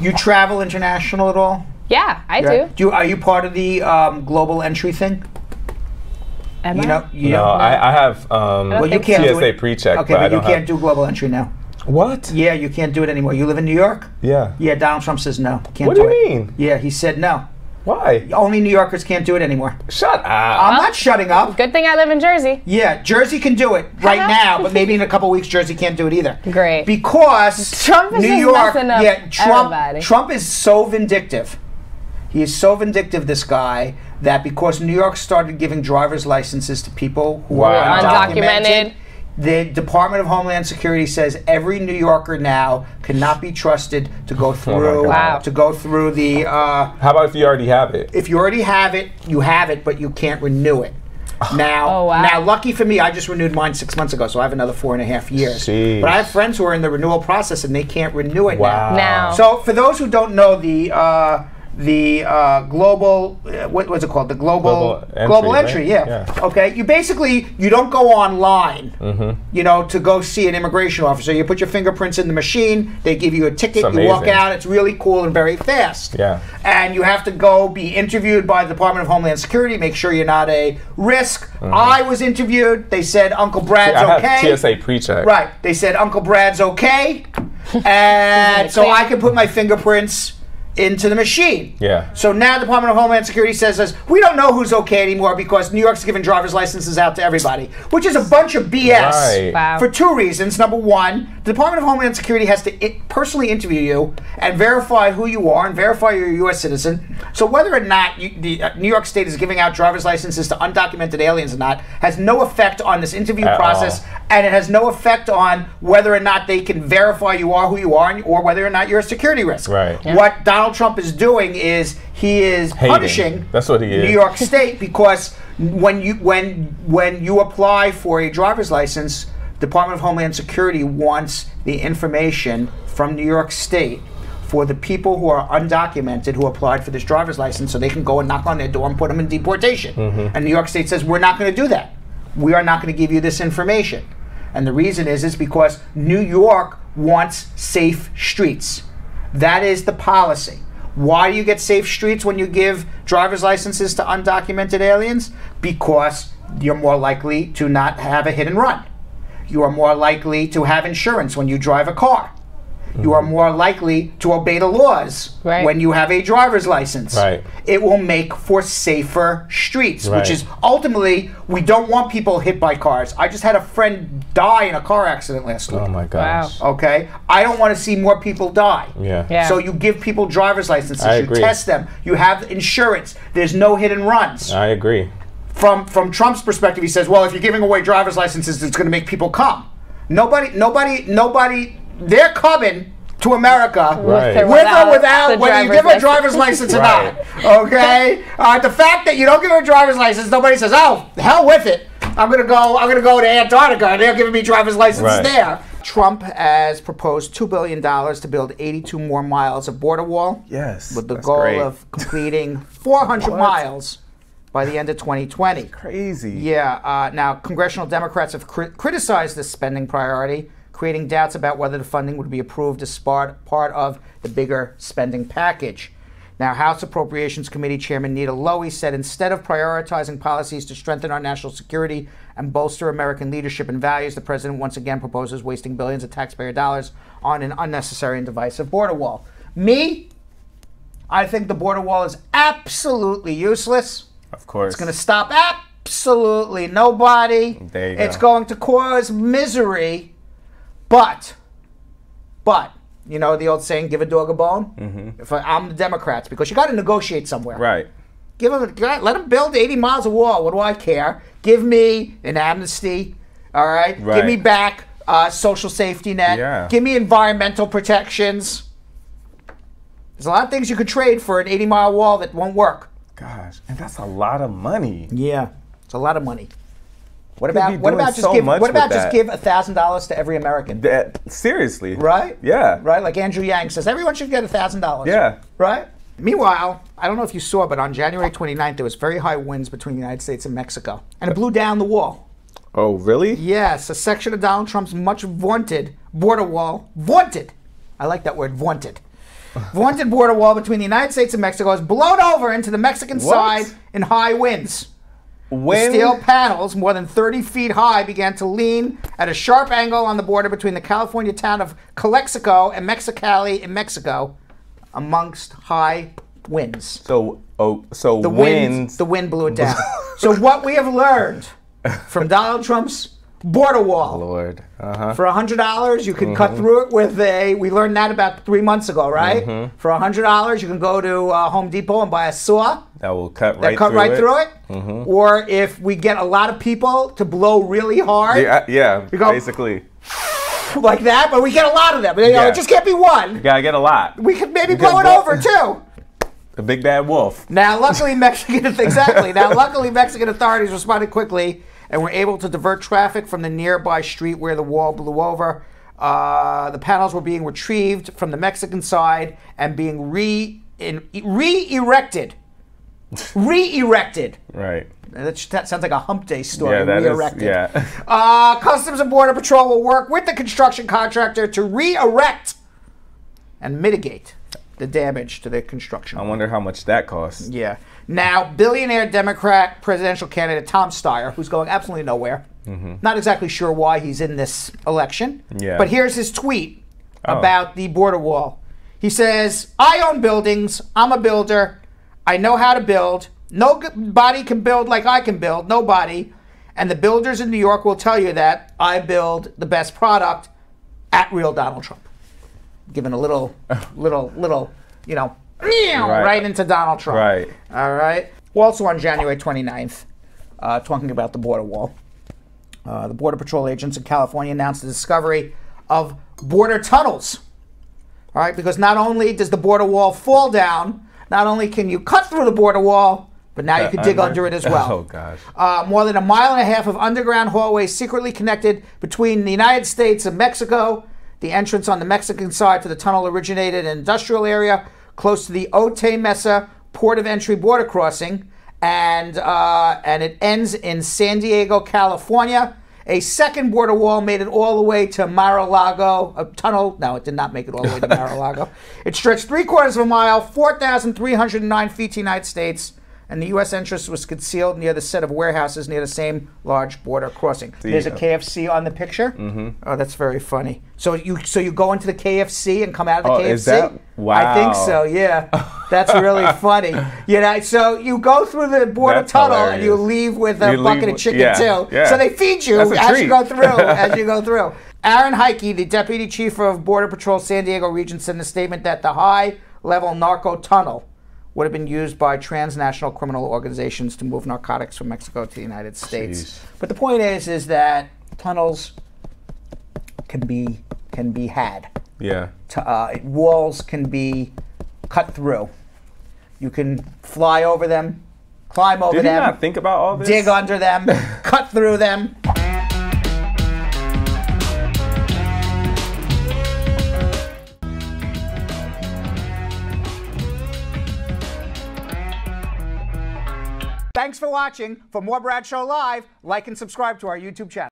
You travel international at all? Yeah, I do. Are you part of the global entry thing? Am I? No, I have well, you can't TSA pre-check. Okay, but you can't do global entry now. What? Yeah, you can't do it anymore. You live in New York? Yeah. Yeah, Donald Trump says no. Can't What do you mean? Yeah, he said no. Why? Only New Yorkers can't do it anymore. Shut up. I'm not shutting up. Good thing I live in Jersey. Yeah, Jersey can do it right now, but maybe in a couple weeks Jersey can't do it either. Great. Because Trump is New just York, messing up everybody. Trump is so vindictive. He is so vindictive, this guy, that because New York started giving driver's licenses to people who are undocumented, the Department of Homeland Security says every New Yorker now cannot be trusted to go through the. How about if you already have it? If you already have it, you have it, but you can't renew it. Now, lucky for me, I just renewed mine 6 months ago, so I have another 4.5 years. Jeez. But I have friends who are in the renewal process and they can't renew it now. No. So for those who don't know, the global what was it called? The global entry, right? yeah. Okay, you don't go online, to go see an immigration officer. You put your fingerprints in the machine. They give you a ticket. You walk out. It's really cool and very fast. Yeah. And you have to go be interviewed by the Department of Homeland Security. Make sure you're not a risk. I was interviewed. They said Uncle Brad's okay. I have TSA pre-check. Right. They said Uncle Brad's okay, and so I can put my fingerprints into the machine. Yeah. So now the Department of Homeland Security says we don't know who's okay anymore because New York's giving driver's licenses out to everybody, which is a bunch of BS. Right. Wow. For two reasons. Number one, the Department of Homeland Security has to personally interview you and verify who you are and verify you're a U.S. citizen. So whether or not New York State is giving out driver's licenses to undocumented aliens or not has no effect on this interview process, and it has no effect on whether or not they can verify you are who you are or whether or not you're a security risk. Right. Yeah. What Donald Trump is doing is he is punishing That's what he is. New York State because when you apply for a driver's license, Department of Homeland Security wants the information from New York State for the people who are undocumented who applied for this driver's license so they can go and knock on their door and put them in deportation. And New York State says, we're not going to do that. We are not going to give you this information. And the reason is because New York wants safe streets. That is the policy. Why do you get safe streets when you give driver's licenses to undocumented aliens? Because you're more likely to not have a hit and run. You are more likely to have insurance when you drive a car. You are more likely to obey the laws when you have a driver's license. Right. It will make for safer streets, Right. which is ultimately, we don't want people hit by cars. I just had a friend die in a car accident last week. Oh my gosh. Wow. Okay? I don't want to see more people die. Yeah. So you give people driver's licenses, I you agree. test them, you have insurance, there's no hit and runs. I agree. From Trump's perspective, he says, well, if you're giving away driver's licenses, it's going to make people come. Nobody, they're coming to America with or without, whether you give a driver's license or not. Okay? The fact that you don't give a driver's license, nobody says, oh, the hell with it. I'm gonna go to Antarctica and they're giving me driver's licenses there. Trump has proposed $2 billion to build 82 more miles of border wall. Yes. With the goal of completing 400 miles by the end of 2020. Crazy. Yeah. Now, congressional Democrats have criticized this spending priority, creating doubts about whether the funding would be approved as part of the bigger spending package. Now, House Appropriations Committee Chairman Nita Lowey said instead of prioritizing policies to strengthen our national security and bolster American leadership and values, the president once again proposes wasting billions of taxpayer dollars on an unnecessary and divisive border wall. I think the border wall is absolutely useless. Of course. It's going to stop absolutely nobody. There you go. It's going to cause misery. But, you know the old saying, give a dog a bone? If I'm the Democrats, because you got to negotiate somewhere. Right. Let them build 80 miles of wall. What do I care? Give me an amnesty, all right? Give me back social safety net. Yeah. Give me environmental protections. There's a lot of things you could trade for an 80-mile wall that won't work. Gosh, and that's a lot of money. Yeah, it's a lot of money. What Could be about just doing so much just give $1,000 to every American? Seriously. Right? Yeah. Right? Like Andrew Yang says, everyone should get $1,000. Yeah. Right? Meanwhile, I don't know if you saw, but on January 29th, there was very high winds between the United States and Mexico. And it blew down the wall. Oh, really? Yes, a section of Donald Trump's much vaunted border wall, vaunted, I like that word, vaunted, vaunted border wall between the United States and Mexico is blown over into the Mexican side in high winds. The steel panels, more than 30 feet high, began to lean at a sharp angle on the border between the California town of Calexico and Mexicali in Mexico, amongst high winds. So the wind blew it down. So what we have learned from Donald Trump's border wall. Lord. For $100, you can cut through it with we learned that about 3 months ago, right? For $100, you can go to Home Depot and buy a saw. That will cut right through it. Or if we get a lot of people to blow really hard. Yeah, we go basically. Like that, but we get a lot of them. It just can't be one. You gotta get a lot. We could maybe blow it over, too. The big bad wolf. Now, luckily, Mexican authorities responded quickly and were able to divert traffic from the nearby street where the wall blew over. The panels were being retrieved from the Mexican side and being re-erected. Right. That sounds like a hump day story. Yeah, that re-erected. is, Customs and Border Patrol will work with the construction contractor to re-erect and mitigate the damage to the construction. I wonder how much that costs. Yeah. Now, billionaire Democrat presidential candidate Tom Steyer, who's going absolutely nowhere. Not exactly sure why he's in this election. Yeah. But here's his tweet about the border wall. He says, "I own buildings. I'm a builder. I know how to build. Nobody can build like I can build. Nobody. And the builders in New York will tell you that I build the best product at real Donald Trump." Giving a little, right into Donald Trump. Right. All right. Also on January 29th, talking about the border wall, the Border Patrol agents in California announced the discovery of border tunnels. All right, because not only does the border wall fall down, not only can you cut through the border wall, but now you can dig under it as well. Oh, gosh. More than 1.5 miles of underground hallways secretly connected between the United States and Mexico. The entrance on the Mexican side to the tunnel originated in an industrial area close to the Otay Mesa port of entry border crossing, and it ends in San Diego, California. A second border wall made it all the way to Mar-a-Lago. A tunnel, no, it did not make it all the way to Mar-a-Lago. It stretched 3/4 of a mile, 4,309 feet to the United States, and the U.S. entrance was concealed near the set of warehouses near the same large border crossing. There's a KFC on the picture. Oh, that's very funny. So you go into the KFC and come out of the KFC? Is that? Wow. I think so, yeah. That's really funny. So you go through the border tunnel and you leave with a bucket of chicken too. Yeah. So they feed you as you go through. Aaron Heike, the deputy chief of Border Patrol San Diego region, said in a statement that the high-level narco tunnel would have been used by transnational criminal organizations to move narcotics from Mexico to the United States. Jeez. But the point is that tunnels can be had. Yeah. Walls can be cut through. You can fly over them, climb over them. Did you not think about all this? Dig under them, cut through them. Thanks for watching. For more Brad Show Live, like and subscribe to our YouTube channel.